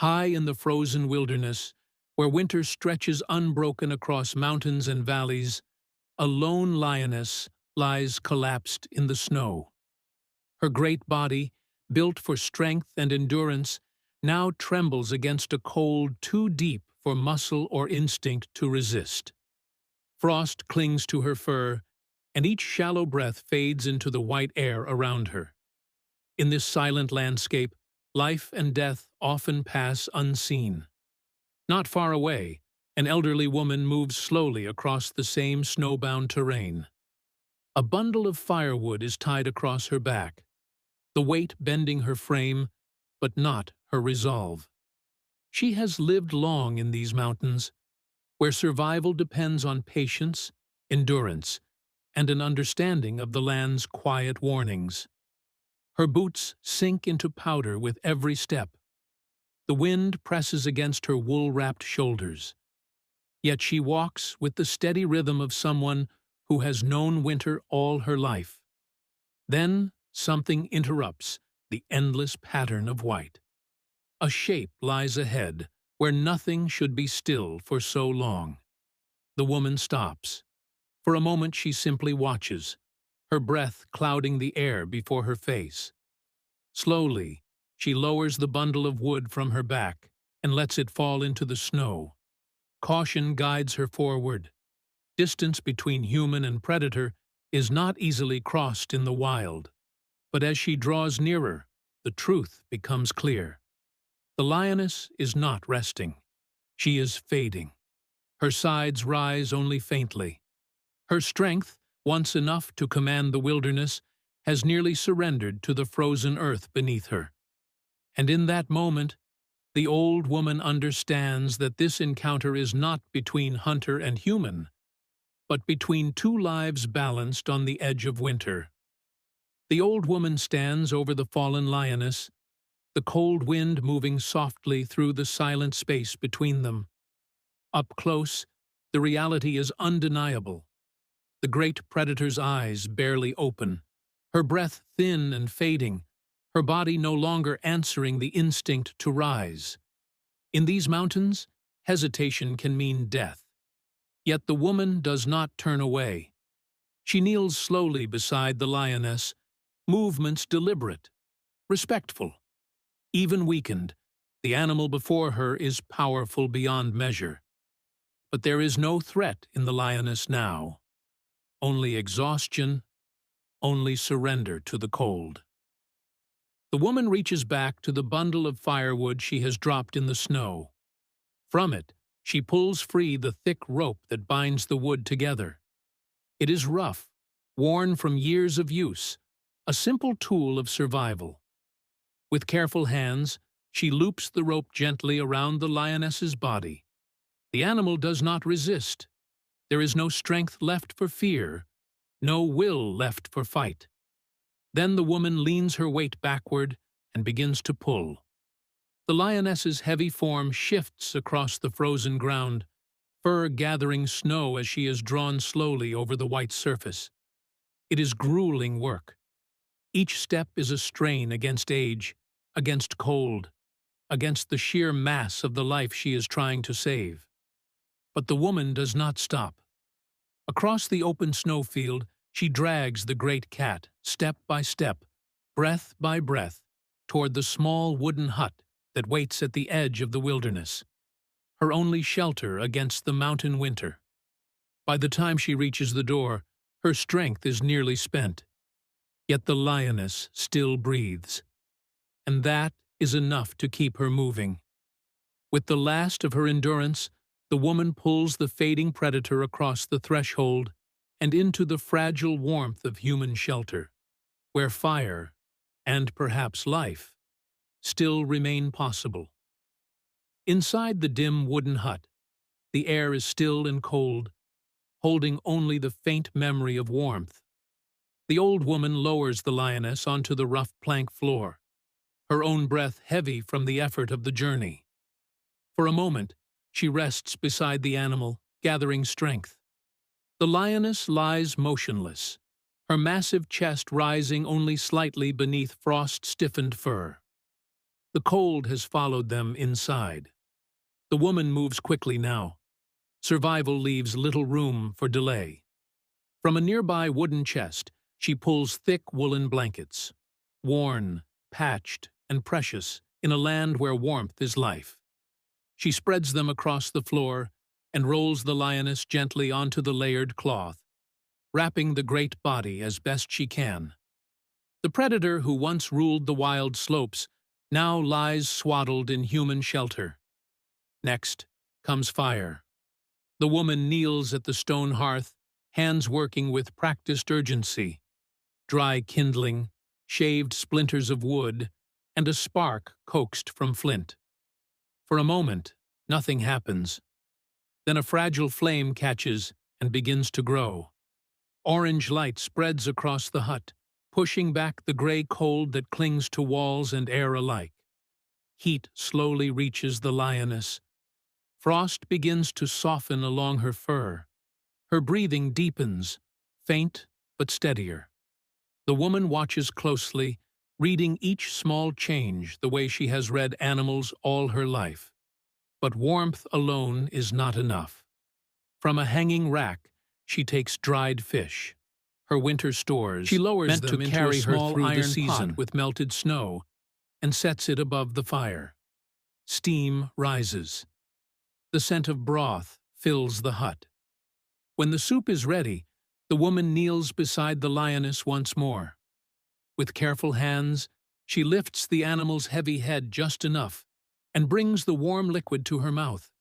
High in the frozen wilderness, where winter stretches unbroken across mountains and valleys, a lone lioness lies collapsed in the snow. Her great body, built for strength and endurance, now trembles against a cold too deep for muscle or instinct to resist. Frost clings to her fur, and each shallow breath fades into the white air around her. In this silent landscape, life and death often pass unseen. Not far away, an elderly woman moves slowly across the same snowbound terrain. A bundle of firewood is tied across her back, the weight bending her frame, but not her resolve. She has lived long in these mountains, where survival depends on patience, endurance, and an understanding of the land's quiet warnings. Her boots sink into powder with every step. The wind presses against her wool-wrapped shoulders. Yet she walks with the steady rhythm of someone who has known winter all her life. Then something interrupts the endless pattern of white. A shape lies ahead where nothing should be still for so long. The woman stops. For a moment she simply watches, her breath clouding the air before her face. Slowly, she lowers the bundle of wood from her back and lets it fall into the snow. Caution guides her forward. Distance between human and predator is not easily crossed in the wild. But as she draws nearer, the truth becomes clear. The lioness is not resting. She is fading. Her sides rise only faintly. Her strength, once enough to command the wilderness, has nearly surrendered to the frozen earth beneath her. And in that moment, the old woman understands that this encounter is not between hunter and human, but between two lives balanced on the edge of winter. The old woman stands over the fallen lioness, the cold wind moving softly through the silent space between them. Up close, the reality is undeniable. The great predator's eyes barely open, her breath thin and fading, her body no longer answering the instinct to rise. In these mountains, hesitation can mean death. Yet the woman does not turn away. She kneels slowly beside the lioness, movements deliberate, respectful. Even weakened, the animal before her is powerful beyond measure. But there is no threat in the lioness now. Only exhaustion, only surrender to the cold. The woman reaches back to the bundle of firewood she has dropped in the snow. From it, she pulls free the thick rope that binds the wood together. It is rough, worn from years of use, a simple tool of survival. With careful hands, she loops the rope gently around the lioness's body. The animal does not resist. There is no strength left for fear, no will left for fight. Then the woman leans her weight backward and begins to pull. The lioness's heavy form shifts across the frozen ground, fur gathering snow as she is drawn slowly over the white surface. It is grueling work. Each step is a strain against age, against cold, against the sheer mass of the life she is trying to save. But the woman does not stop. Across the open snowfield, she drags the great cat, step by step, breath by breath, toward the small wooden hut that waits at the edge of the wilderness, her only shelter against the mountain winter. By the time she reaches the door, her strength is nearly spent. Yet the lioness still breathes. And that is enough to keep her moving. With the last of her endurance, the woman pulls the fading predator across the threshold and into the fragile warmth of human shelter, where fire, and perhaps life, still remain possible. Inside the dim wooden hut, the air is still and cold, holding only the faint memory of warmth. The old woman lowers the lioness onto the rough plank floor, her own breath heavy from the effort of the journey. For a moment, she rests beside the animal, gathering strength. The lioness lies motionless, her massive chest rising only slightly beneath frost-stiffened fur. The cold has followed them inside. The woman moves quickly now. Survival leaves little room for delay. From a nearby wooden chest, she pulls thick woolen blankets, worn, patched, and precious in a land where warmth is life. She spreads them across the floor and rolls the lioness gently onto the layered cloth, wrapping the great body as best she can. The predator who once ruled the wild slopes now lies swaddled in human shelter. Next comes fire. The woman kneels at the stone hearth, hands working with practiced urgency. Dry kindling, shaved splinters of wood, and a spark coaxed from flint. For a moment, nothing happens. Then a fragile flame catches and begins to grow. Orange light spreads across the hut, pushing back the gray cold that clings to walls and air alike. Heat slowly reaches the lioness. Frost begins to soften along her fur. Her breathing deepens, faint but steadier. The woman watches closely, reading each small change the way she has read animals all her life. But warmth alone is not enough. From a hanging rack, she takes dried fish, her winter stores, she lowers meant them to into carry a small her iron pot with melted snow, and sets it above the fire. Steam rises. The scent of broth fills the hut. When the soup is ready, the woman kneels beside the lioness once more. With careful hands, she lifts the animal's heavy head just enough and brings the warm liquid to her mouth.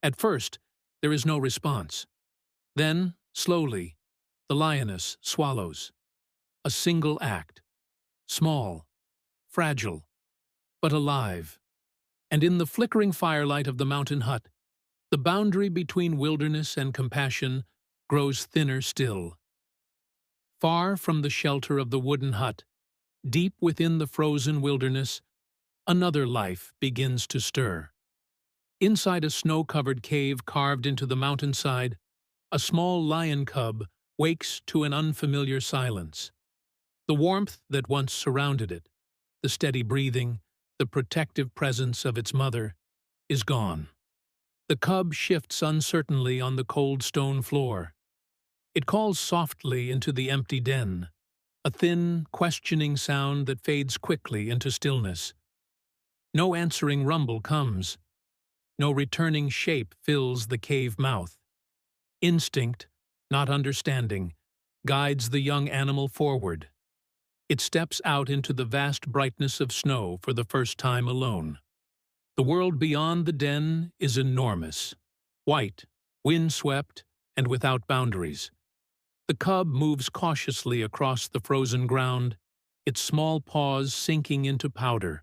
At first, there is no response. Then, slowly, the lioness swallows. A single act. Small, fragile, but alive. And in the flickering firelight of the mountain hut, the boundary between wilderness and compassion grows thinner still. Far from the shelter of the wooden hut, deep within the frozen wilderness, another life begins to stir. Inside a snow-covered cave carved into the mountainside, a small lion cub wakes to an unfamiliar silence. The warmth that once surrounded it, the steady breathing, the protective presence of its mother, is gone. The cub shifts uncertainly on the cold stone floor. It calls softly into the empty den, a thin, questioning sound that fades quickly into stillness. No answering rumble comes. No returning shape fills the cave mouth. Instinct, not understanding, guides the young animal forward. It steps out into the vast brightness of snow for the first time alone. The world beyond the den is enormous, white, wind-swept, and without boundaries. The cub moves cautiously across the frozen ground, its small paws sinking into powder,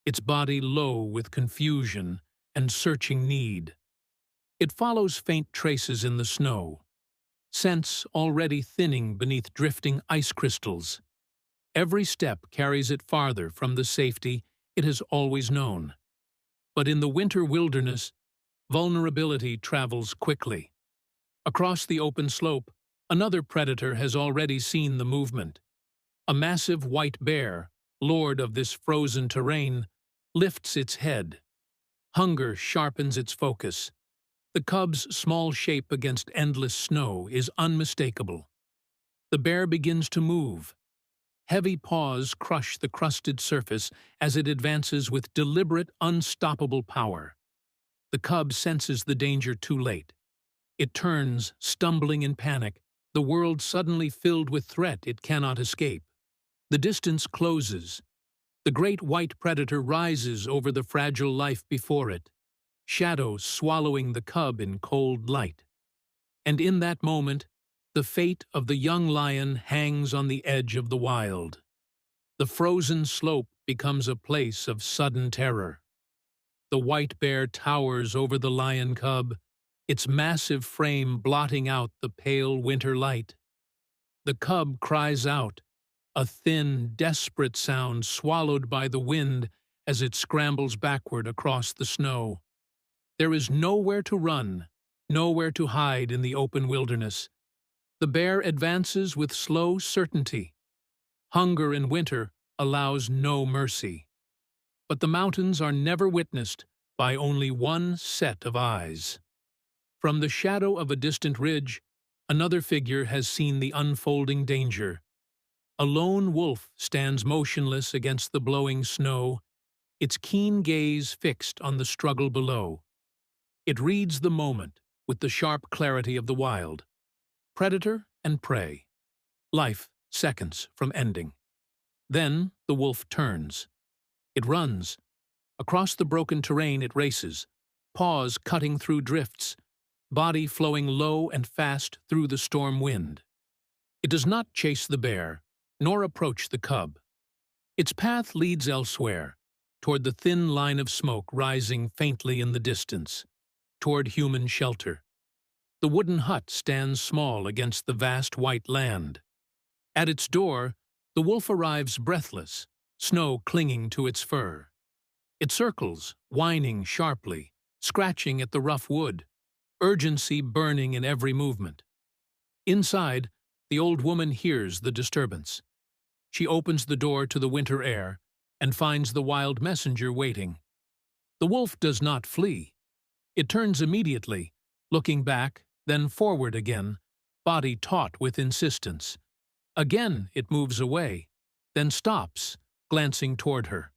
its body low with confusion and searching need. It follows faint traces in the snow, scents already thinning beneath drifting ice crystals. Every step carries it farther from the safety it has always known. But in the winter wilderness, vulnerability travels quickly. Across the open slope, another predator has already seen the movement. A massive white bear, lord of this frozen terrain, lifts its head. Hunger sharpens its focus. The cub's small shape against endless snow is unmistakable. The bear begins to move. Heavy paws crush the crusted surface as it advances with deliberate, unstoppable power. The cub senses the danger too late. It turns, stumbling in panic, the world suddenly filled with threat it cannot escape. The distance closes. The great white predator rises over the fragile life before it, shadows swallowing the cub in cold light. And in that moment, the fate of the young lion hangs on the edge of the wild. The frozen slope becomes a place of sudden terror. The white bear towers over the lion cub, its massive frame blotting out the pale winter light. The cub cries out, a thin, desperate sound swallowed by the wind as it scrambles backward across the snow. There is nowhere to run, nowhere to hide in the open wilderness. The bear advances with slow certainty. Hunger in winter allows no mercy. but the mountains are never witnessed by only one set of eyes. From the shadow of a distant ridge, another figure has seen the unfolding danger. A lone wolf stands motionless against the blowing snow, its keen gaze fixed on the struggle below. It reads the moment with the sharp clarity of the wild. Predator and prey. Life seconds from ending. Then the wolf turns. It runs. Across the broken terrain it races, paws cutting through drifts, body flowing low and fast through the storm wind. It does not chase the bear, nor approach the cub. Its path leads elsewhere, toward the thin line of smoke rising faintly in the distance, toward human shelter. The wooden hut stands small against the vast white land. At its door, the wolf arrives breathless, snow clinging to its fur. It circles, whining sharply, scratching at the rough wood, urgency burning in every movement. Inside, the old woman hears the disturbance. She opens the door to the winter air and finds the wild messenger waiting. The wolf does not flee. It turns immediately, looking back, then forward again, body taut with insistence. Again it moves away, then stops, glancing toward her.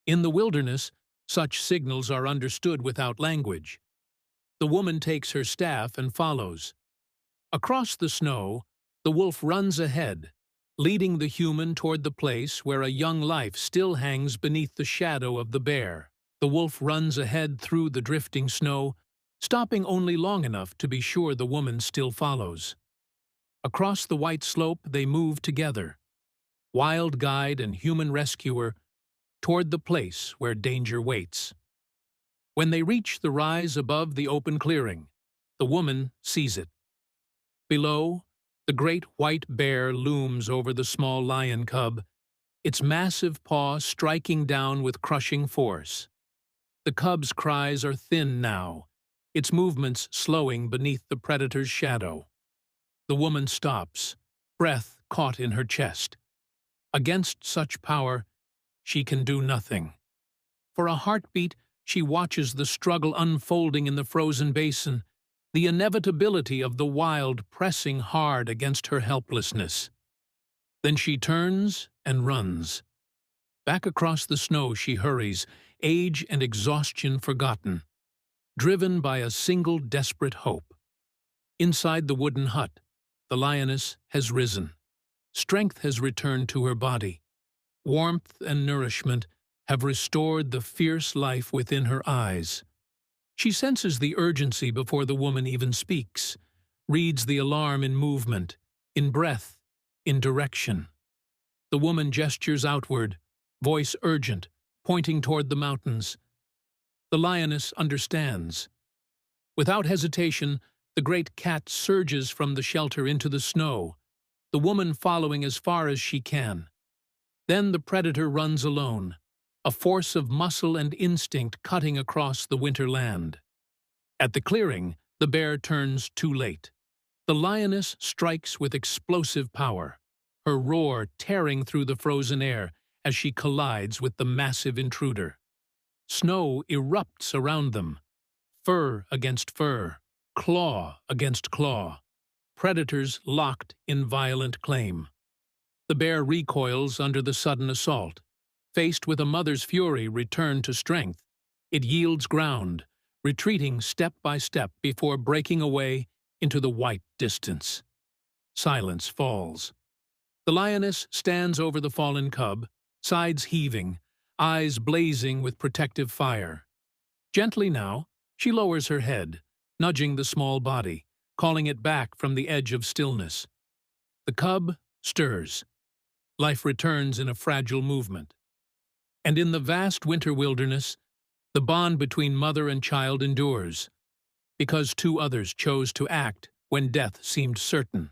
In the wilderness, such signals are understood without language. The woman takes her staff and follows. Across the snow, the wolf runs ahead, leading the human toward the place where a young life still hangs beneath the shadow of the bear. The wolf runs ahead through the drifting snow, stopping only long enough to be sure the woman still follows. Across the white slope they move together, wild guide and human rescuer, toward the place where danger waits. When they reach the rise above the open clearing, the woman sees it. Below, the great white bear looms over the small lion cub, its massive paw striking down with crushing force. The cub's cries are thin now, its movements slowing beneath the predator's shadow. The woman stops, breath caught in her chest. Against such power, she can do nothing. For a heartbeat, she watches the struggle unfolding in the frozen basin, the inevitability of the wild pressing hard against her helplessness. Then she turns and runs. Back across the snow she hurries, age and exhaustion forgotten, driven by a single desperate hope. Inside the wooden hut, the lioness has risen. Strength has returned to her body. Warmth and nourishment have restored the fierce life within her eyes. She senses the urgency before the woman even speaks, reads the alarm in movement, in breath, in direction. The woman gestures outward, voice urgent, pointing toward the mountains. The lioness understands. Without hesitation, the great cat surges from the shelter into the snow, the woman following as far as she can. Then the predator runs alone, a force of muscle and instinct cutting across the winter land. At the clearing, the bear turns too late. The lioness strikes with explosive power, her roar tearing through the frozen air as she collides with the massive intruder. Snow erupts around them, fur against fur, claw against claw, predators locked in violent claim. The bear recoils under the sudden assault. Faced with a mother's fury returned to strength, it yields ground, retreating step by step before breaking away into the white distance. Silence falls. The lioness stands over the fallen cub, sides heaving, eyes blazing with protective fire. Gently now, she lowers her head, nudging the small body, calling it back from the edge of stillness. The cub stirs. Life returns in a fragile movement. And in the vast winter wilderness, the bond between mother and child endures, because two others chose to act when death seemed certain.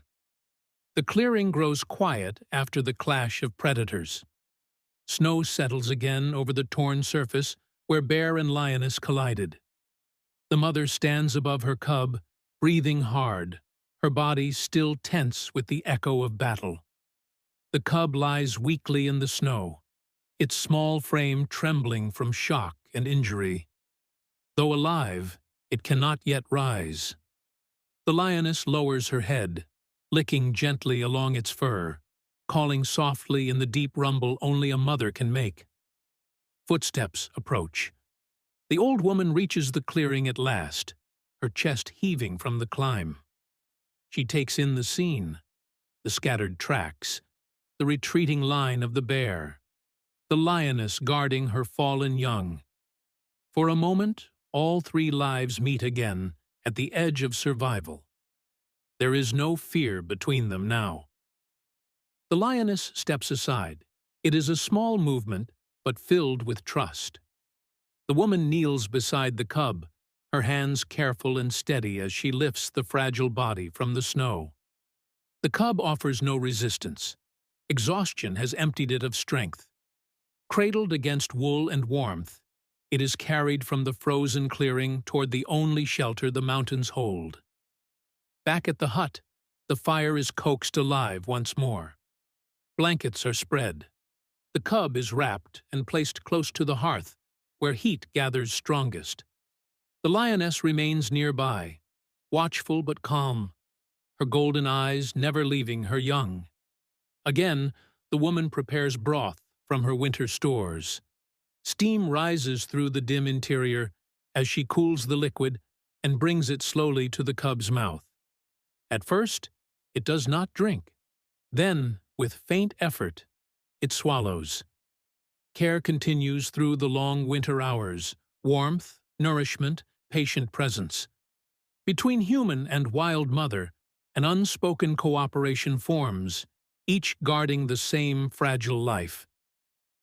The clearing grows quiet after the clash of predators. Snow settles again over the torn surface where bear and lioness collided. The mother stands above her cub, breathing hard, her body still tense with the echo of battle. The cub lies weakly in the snow, its small frame trembling from shock and injury. Though alive, it cannot yet rise. The lioness lowers her head, licking gently along its fur, calling softly in the deep rumble only a mother can make. Footsteps approach. The old woman reaches the clearing at last, her chest heaving from the climb. She takes in the scene, the scattered tracks, the retreating line of the bear, the lioness guarding her fallen young. For a moment, all three lives meet again at the edge of survival. There is no fear between them now. The lioness steps aside. It is a small movement, but filled with trust. The woman kneels beside the cub, her hands careful and steady as she lifts the fragile body from the snow. The cub offers no resistance. Exhaustion has emptied it of strength. Cradled against wool and warmth, it is carried from the frozen clearing toward the only shelter the mountains hold. Back at the hut, the fire is coaxed alive once more. Blankets are spread. The cub is wrapped and placed close to the hearth, where heat gathers strongest. The lioness remains nearby, watchful but calm, her golden eyes never leaving her young. Again, the woman prepares broth from her winter stores. Steam rises through the dim interior as she cools the liquid and brings it slowly to the cub's mouth. At first, it does not drink. Then, with faint effort, it swallows. Care continues through the long winter hours, warmth, nourishment, patient presence. Between human and wild mother, an unspoken cooperation forms, each guarding the same fragile life.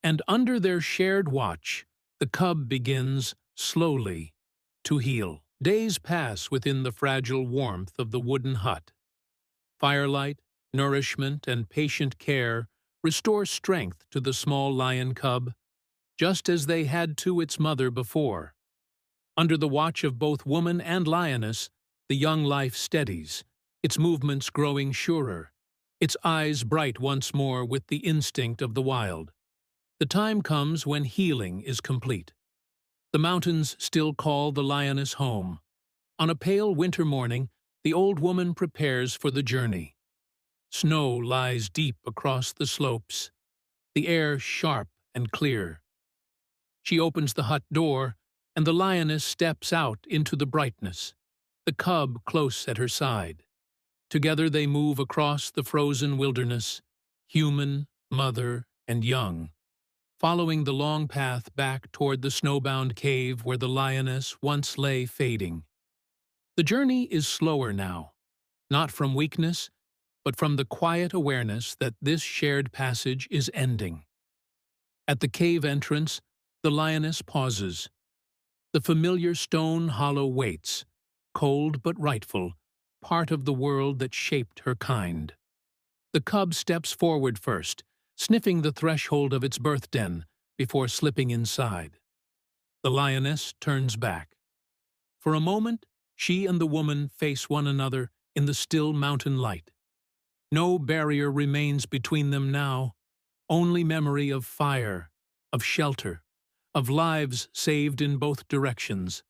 And under their shared watch, the cub begins, slowly, to heal. Days pass within the fragile warmth of the wooden hut. Firelight, nourishment, and patient care restore strength to the small lion cub, just as they had to its mother before. Under the watch of both woman and lioness, the young life steadies, its movements growing surer, its eyes bright once more with the instinct of the wild. The time comes when healing is complete. The mountains still call the lioness home. On a pale winter morning, the old woman prepares for the journey. Snow lies deep across the slopes, the air sharp and clear. She opens the hut door, and the lioness steps out into the brightness, the cub close at her side. Together they move across the frozen wilderness, human, mother, and young, following the long path back toward the snowbound cave where the lioness once lay fading. The journey is slower now, not from weakness, but from the quiet awareness that this shared passage is ending. At the cave entrance, the lioness pauses. The familiar stone hollow waits, cold but rightful, part of the world that shaped her kind. The cub steps forward first, sniffing the threshold of its birth den before slipping inside. The lioness turns back. For a moment, she and the woman face one another in the still mountain light. No barrier remains between them now, only memory of fire, of shelter, of lives saved in both directions.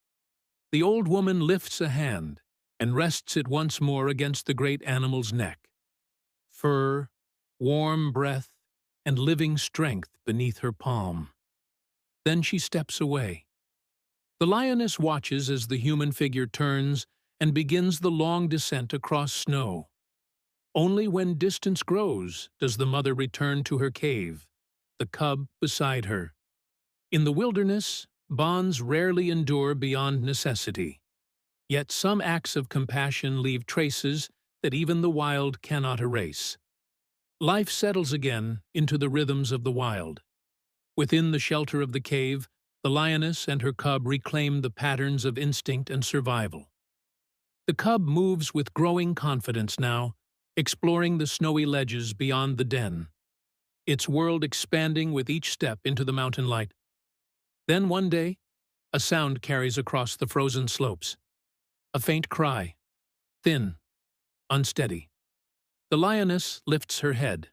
The old woman lifts a hand and rests it once more against the great animal's neck. Fur, warm breath, and living strength beneath her palm. Then she steps away. The lioness watches as the human figure turns and begins the long descent across snow. Only when distance grows does the mother return to her cave, the cub beside her. In the wilderness, bonds rarely endure beyond necessity. Yet some acts of compassion leave traces that even the wild cannot erase. Life settles again into the rhythms of the wild. Within the shelter of the cave, the lioness and her cub reclaim the patterns of instinct and survival. The cub moves with growing confidence now, exploring the snowy ledges beyond the den, its world expanding with each step into the mountain light. Then one day, a sound carries across the frozen slopes. A faint cry, thin, unsteady. The lioness lifts her head.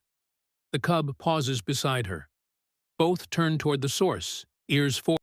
The cub pauses beside her. Both turn toward the source, ears forward.